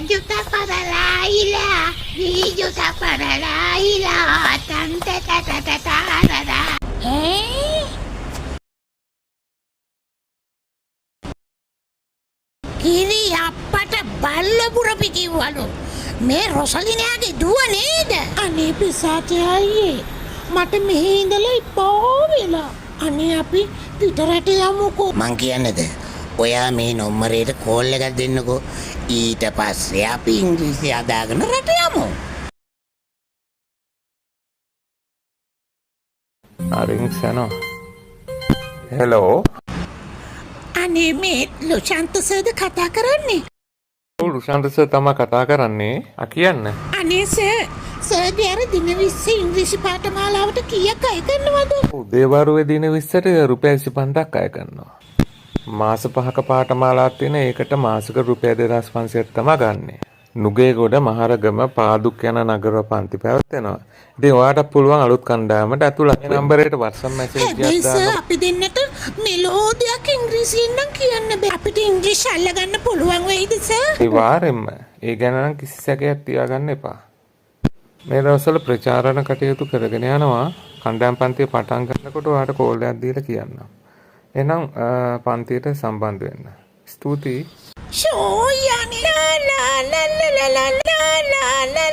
Juta para la isla, juta para la isla, tan ta ta ta ta ta ta ta. කිරි අප්පට බල්ලපුර පිකිව්වලු මේ රොසලිනයාගේ දුව නේද? අනේ පිසාචේ අයියේ මට මෙහි ඉඳලා ඉපෝ වෙලා. අනේ අපි පිටරට යමුකෝ. මං කියන්නේද? ඔයා මේ නම්බරේට කෝල් එකක් දෙන්නකෝ. ඊට පස්සේ අපි ඉංග්‍රීසි හදාගෙන රට යමු. රින්ග්ස් යනවා. හෙලෝ. අනේ මේ ලොෂාන්ත සර්ද කතා කරන්නේ. රුෂාන්ත සර් තමයි කතා කරන්නේ. කියන්න. අනේ සර්ගේ අර දින 20 ඉංග්‍රීසි පාඨමාලාවට කීයක් අය කරනවද? දේවාරුවේ දින 20ට රුපියල් 25ක් අය කරනවා. මාස 5ක පාඨමාලාවක් තියෙන ඒකට මාසික රුපියල් 2500ක් තමයි ගන්නෙ. නුගේගොඩ මහරගම පාදුක් යන නගර පන්ති පැවැත්වෙනවා. ඉතින් ඔයාට පුළුවන් අලුත් කණ්ඩායමට ඇතුළත් වෙන්න. නම්බරයට WhatsApp මැසේජ් එකක් දාන්න. අපි දෙන්නට මෙලෝදියක් ඉංග්‍රීසියෙන් නම් කියන්න බෑ. අපිට ඉංග්‍රීසි අල්ලගන්න පුළුවන් වෙයිද සර්? අනිවාර්යෙන්ම. ඒ ගැන නම් කිසි සැකයක් තියාගන්න එපා. මේ දවස්වල ප්‍රචාරණ කටයුතු කරගෙන යනවා. කණ්ඩායම් පන්තිය පටන් ගන්නකොට ඔයාට කෝල් එකක් දීලා කියන්නම්. එහෙනම් පන්තියට සම්බන්ධ වෙන්න. ස්තුතියි. ෂෝ යන්නේ ලා ලා ලා ලා ලා ලා ලා